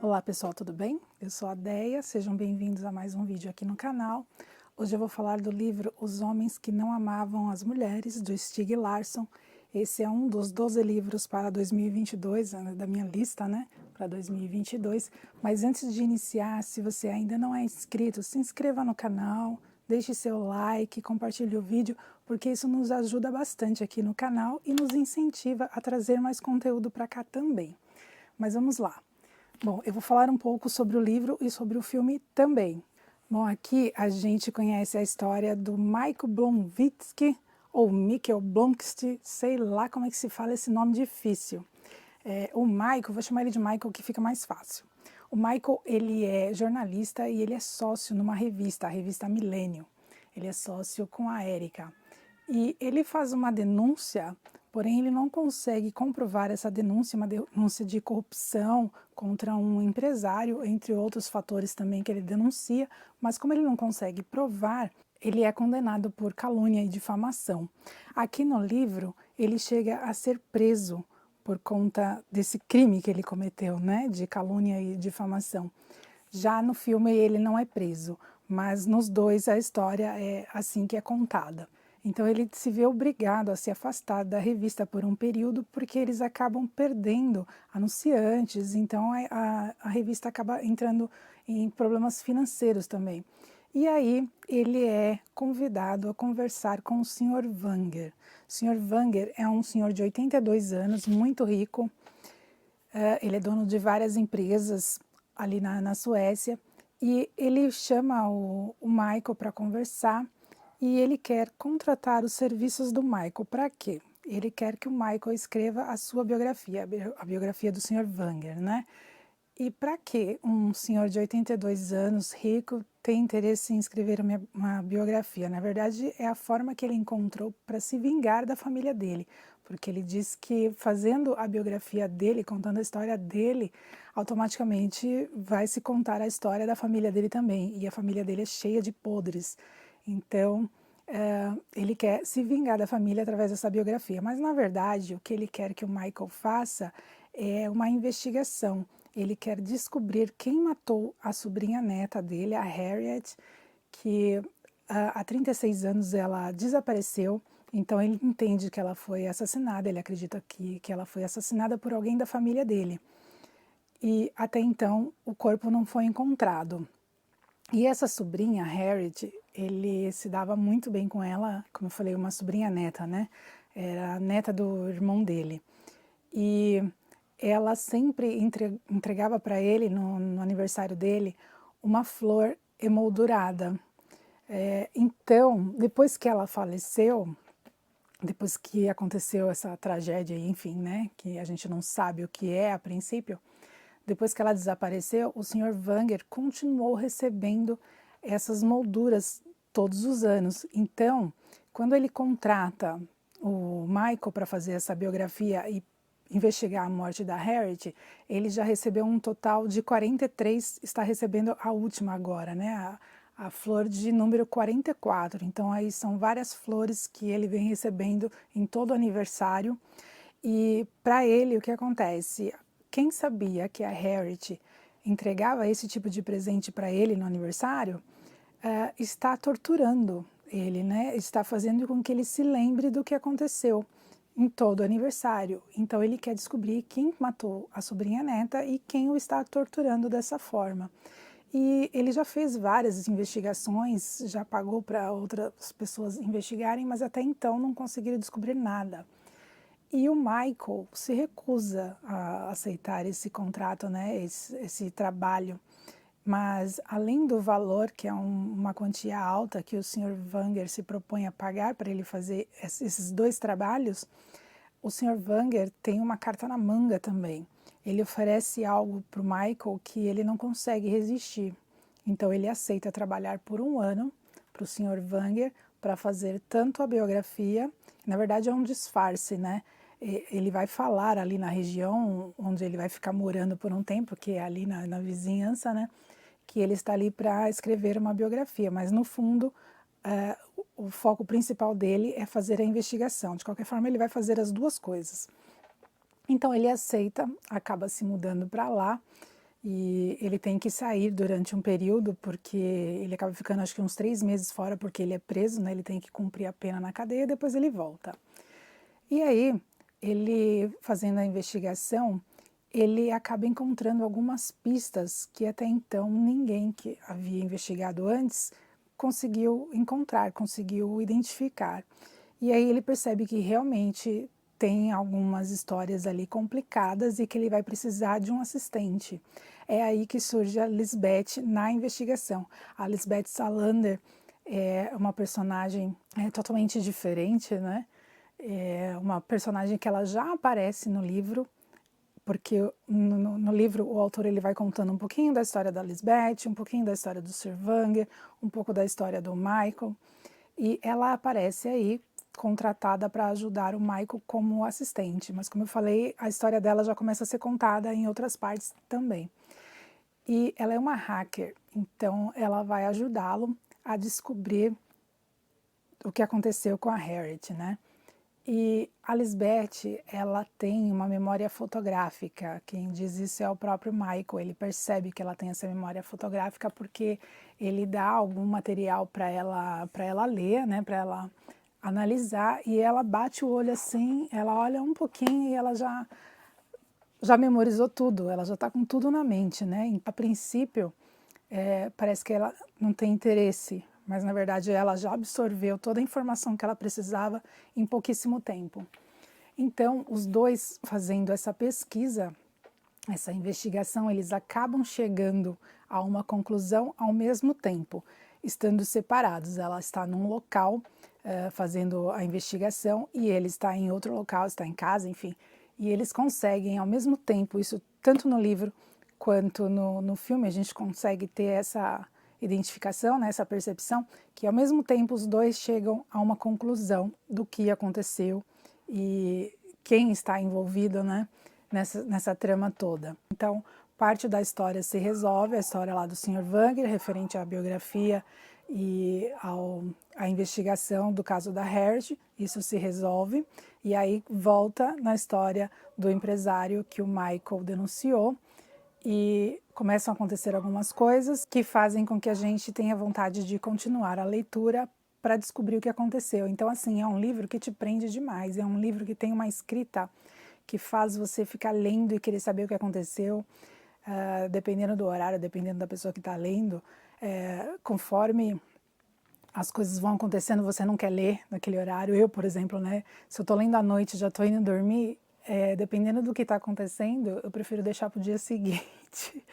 Olá pessoal, tudo bem? Eu sou a Deia, sejam bem-vindos a mais um vídeo aqui no canal. Hoje eu vou falar do livro Os Homens que Não Amavam as Mulheres, do Stieg Larsson. Esse é um dos 12 livros para 2022, da minha lista, né, para 2022. Mas antes de iniciar, se você ainda não é inscrito, se inscreva no canal, deixe seu like, compartilhe o vídeo, porque isso nos ajuda bastante aqui no canal e nos incentiva a trazer mais conteúdo para cá também. Mas vamos lá. Bom, eu vou falar um pouco sobre o livro e sobre o filme também. Bom, aqui a gente conhece a história do Michael Blomkvist, ou Mikkel Blomkvist, sei lá como é que se fala esse nome difícil. O Michael, vou chamar ele de Michael que fica mais fácil. O Michael, ele é jornalista e ele é sócio numa revista, a revista Milênio. Ele é sócio com a Érica. E ele faz uma denúncia, porém ele não consegue comprovar essa denúncia, uma denúncia de corrupção contra um empresário, entre outros fatores também que ele denuncia, mas como ele não consegue provar, ele é condenado por calúnia e difamação. Aqui no livro, ele chega a ser preso por conta desse crime que ele cometeu, né, de calúnia e difamação. Já no filme ele não é preso, mas nos dois a história é assim que é contada. Então ele se vê obrigado a se afastar da revista por um período porque eles acabam perdendo anunciantes, então a revista acaba entrando em problemas financeiros também. E aí ele é convidado a conversar com o Sr. Wanger. O Sr. Wanger é um senhor de 82 anos, muito rico, ele é dono de várias empresas ali na Suécia, e ele chama o Michael para conversar e ele quer contratar os serviços do Michael. Para quê? Ele quer que o Michael escreva a sua biografia, a biografia do Sr. Wanger, né? E para que um senhor de 82 anos, rico, tem interesse em escrever uma biografia? Na verdade, é a forma que ele encontrou para se vingar da família dele, porque ele diz que fazendo a biografia dele, contando a história dele, automaticamente vai se contar a história da família dele também, e a família dele é cheia de podres. Então, ele quer se vingar da família através dessa biografia, mas na verdade o que ele quer que o Michael faça é uma investigação. Ele quer descobrir quem matou a sobrinha neta dele, a Harriet, que há 36 anos ela desapareceu, então ele entende que ela foi assassinada, ele acredita que ela foi assassinada por alguém da família dele. E até então o corpo não foi encontrado. E essa sobrinha, Harriet, ele se dava muito bem com ela, como eu falei, uma sobrinha neta, né? Era a neta do irmão dele. E ela sempre entregava para ele, no aniversário dele, uma flor emoldurada. Então, depois que ela faleceu, depois que aconteceu essa tragédia, enfim, né, que a gente não sabe o que é a princípio, depois que ela desapareceu, o Sr. Wanger continuou recebendo essas molduras todos os anos. Então, quando ele contrata o Michael para fazer essa biografia e investigar a morte da Harriet, ele já recebeu um total de 43, está recebendo a última agora, né? A flor de número 44. Então, aí são várias flores que ele vem recebendo em todo o aniversário. E para ele, o que acontece? Quem sabia que a Harriet entregava esse tipo de presente para ele no aniversário, está torturando ele, né? Está fazendo com que ele se lembre do que aconteceu em todo o aniversário. Então ele quer descobrir quem matou a sobrinha neta e quem o está torturando dessa forma. E ele já fez várias investigações, já pagou para outras pessoas investigarem, mas até então não conseguiram descobrir nada. E o Michael se recusa a aceitar esse contrato, né, esse trabalho. Mas, além do valor, que é uma quantia alta que o Sr. Wanger se propõe a pagar para ele fazer esses dois trabalhos, o Sr. Wanger tem uma carta na manga também. Ele oferece algo para o Michael que ele não consegue resistir. Então, ele aceita trabalhar por um ano para o Sr. Wanger para fazer tanto a biografia, na verdade é um disfarce, né? Ele vai falar ali na região onde ele vai ficar morando por um tempo, que é ali na vizinhança, né? Que ele está ali para escrever uma biografia, mas no fundo o foco principal dele é fazer a investigação. De qualquer forma, ele vai fazer as duas coisas. Então ele aceita, acaba se mudando para lá e ele tem que sair durante um período, porque ele acaba ficando acho que uns 3 meses fora, porque ele é preso, né? Ele tem que cumprir a pena na cadeia e depois ele volta. E aí, ele fazendo a investigação, ele acaba encontrando algumas pistas que até então ninguém que havia investigado antes conseguiu encontrar, conseguiu identificar. E aí ele percebe que realmente tem algumas histórias ali complicadas e que ele vai precisar de um assistente. É aí que surge a Lisbeth na investigação. A Lisbeth Salander é uma personagem totalmente diferente, né? É uma personagem que ela já aparece no livro, porque no livro o autor ele vai contando um pouquinho da história da Lisbeth, um pouquinho da história do Sr. Wanger, um pouco da história do Michael, e ela aparece aí contratada para ajudar o Michael como assistente, mas como eu falei, a história dela já começa a ser contada em outras partes também. E ela é uma hacker, então ela vai ajudá-lo a descobrir o que aconteceu com a Harriet, né? E a Lisbeth, ela tem uma memória fotográfica. Quem diz isso é o próprio Michael. Ele percebe que ela tem essa memória fotográfica porque ele dá algum material para ela ler, né, para ela analisar, e ela bate o olho assim, ela olha um pouquinho e ela já memorizou tudo, ela já está com tudo na mente, né? A princípio, parece que ela não tem interesse, mas na verdade ela já absorveu toda a informação que ela precisava em pouquíssimo tempo. Então, os dois fazendo essa pesquisa, essa investigação, eles acabam chegando a uma conclusão ao mesmo tempo, estando separados. Ela está num local fazendo a investigação e ele está em outro local, está em casa, enfim. E eles conseguem ao mesmo tempo, isso tanto no livro quanto no filme, a gente consegue ter essa identificação, né, essa percepção, que ao mesmo tempo os dois chegam a uma conclusão do que aconteceu e quem está envolvido, né, nessa trama toda. Então, parte da história se resolve, a história lá do Sr. Wanger, referente à biografia e à investigação do caso da Harriet, isso se resolve, e aí volta na história do empresário que o Michael denunciou, e começam a acontecer algumas coisas que fazem com que a gente tenha vontade de continuar a leitura para descobrir o que aconteceu. Então, assim, é um livro que te prende demais, é um livro que tem uma escrita que faz você ficar lendo e querer saber o que aconteceu, dependendo do horário, dependendo da pessoa que está lendo, conforme as coisas vão acontecendo, você não quer ler naquele horário. Eu, por exemplo, né, se eu estou lendo à noite e já estou indo dormir, dependendo do que está acontecendo, eu prefiro deixar para o dia seguinte,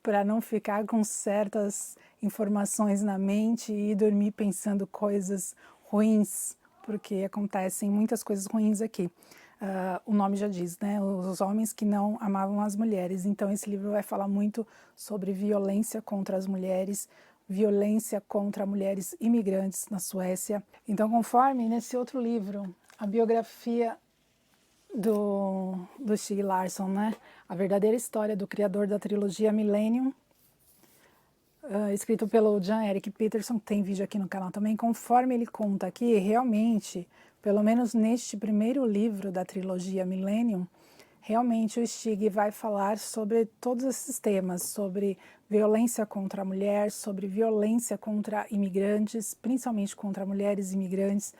para não ficar com certas informações na mente e dormir pensando coisas ruins, porque acontecem muitas coisas ruins aqui. O nome já diz, né? Os homens que não amavam as mulheres. Então, esse livro vai falar muito sobre violência contra as mulheres, violência contra mulheres imigrantes na Suécia. Então, conforme nesse outro livro, a biografia do Stieg Larsson, né? A verdadeira história do criador da trilogia Millennium, escrito pelo Jan Erik Peterson, tem vídeo aqui no canal também. Conforme ele conta aqui, realmente, pelo menos neste primeiro livro da trilogia Millennium, realmente o Stieg vai falar sobre todos esses temas, sobre violência contra a mulher, sobre violência contra imigrantes, principalmente contra mulheres imigrantes,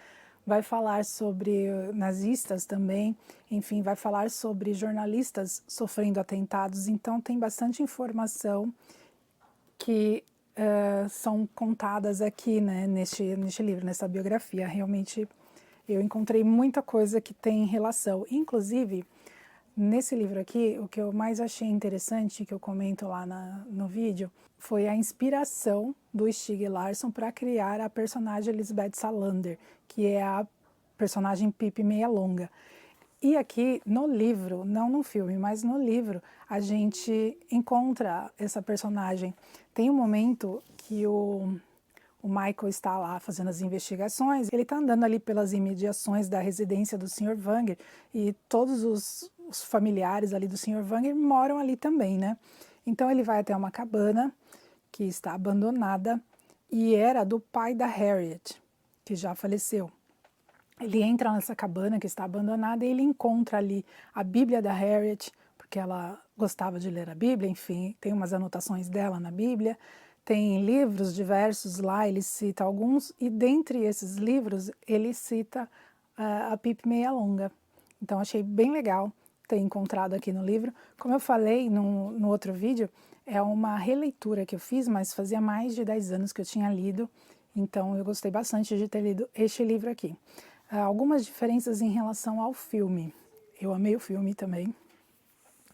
vai falar sobre nazistas também, enfim, vai falar sobre jornalistas sofrendo atentados. Então tem bastante informação que são contadas aqui, né, neste livro, nessa biografia. Realmente eu encontrei muita coisa que tem relação. Inclusive, nesse livro aqui, o que eu mais achei interessante, que eu comento lá no vídeo, foi a inspiração do Stieg Larsson para criar a personagem Lisbeth Salander, que é a personagem Pippi Meia Longa. E aqui no livro, não no filme, mas no livro, a gente encontra essa personagem. Tem um momento que o Michael está lá fazendo as investigações, ele está andando ali pelas imediações da residência do Sr. Wanger e todos os familiares ali do Sr. Wanger moram ali também, né? Então ele vai até uma cabana que está abandonada e era do pai da Harriet, que já faleceu. Ele entra nessa cabana que está abandonada e ele encontra ali a Bíblia da Harriet, porque ela gostava de ler a Bíblia, enfim, tem umas anotações dela na Bíblia, tem livros diversos lá, ele cita alguns, e dentre esses livros ele cita a Pipe Meia Longa. Então achei bem legal ter encontrado aqui no livro. Como eu falei no outro vídeo, é uma releitura que eu fiz, mas fazia mais de 10 anos que eu tinha lido, então eu gostei bastante de ter lido este livro aqui. Algumas diferenças em relação ao filme. Eu amei o filme também,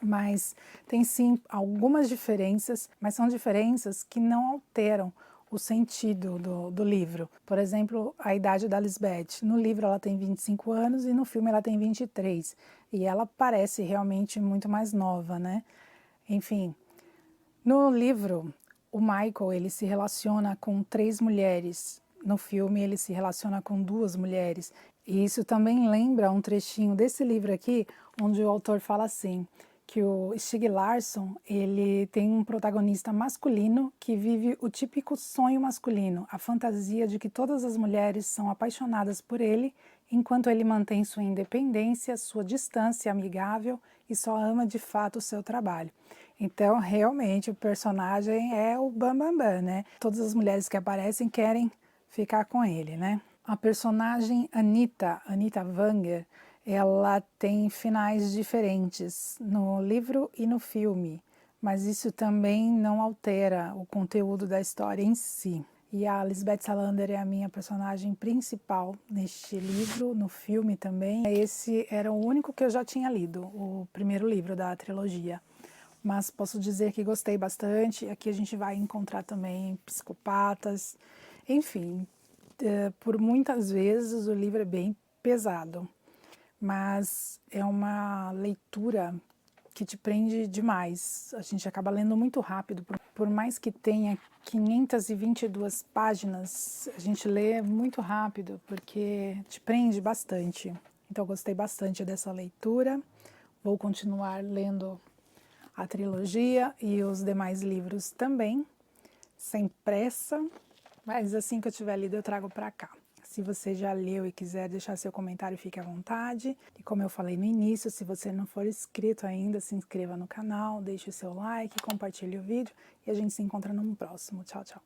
mas tem sim algumas diferenças, mas são diferenças que não alteram o sentido do livro. Por exemplo, a idade da Lisbeth. No livro ela tem 25 anos e no filme ela tem 23. E ela parece realmente muito mais nova, né? Enfim, no livro, o Michael ele se relaciona com 3 mulheres. No filme ele se relaciona com 2 mulheres. E isso também lembra um trechinho desse livro aqui, onde o autor fala assim, que o Stieg Larsson, ele tem um protagonista masculino que vive o típico sonho masculino, a fantasia de que todas as mulheres são apaixonadas por ele, enquanto ele mantém sua independência, sua distância amigável e só ama de fato o seu trabalho. Então, realmente, o personagem é o Bambambam, né? Todas as mulheres que aparecem querem ficar com ele, né? A personagem Anita Wanger, ela tem finais diferentes no livro e no filme, mas isso também não altera o conteúdo da história em si. E a Lisbeth Salander é a minha personagem principal neste livro, no filme também. Esse era o único que eu já tinha lido, o primeiro livro da trilogia. Mas posso dizer que gostei bastante. Aqui a gente vai encontrar também psicopatas, enfim, por muitas vezes o livro é bem pesado, mas é uma leitura que te prende demais. A gente acaba lendo muito rápido, por mais que tenha 522 páginas, a gente lê muito rápido porque te prende bastante. Então eu gostei bastante dessa leitura. Vou continuar lendo a trilogia e os demais livros também, sem pressa, mas assim que eu tiver lido eu trago para cá. Se você já leu e quiser deixar seu comentário, fique à vontade. E como eu falei no início, se você não for inscrito ainda, se inscreva no canal, deixe o seu like, compartilhe o vídeo e a gente se encontra no próximo. Tchau, tchau!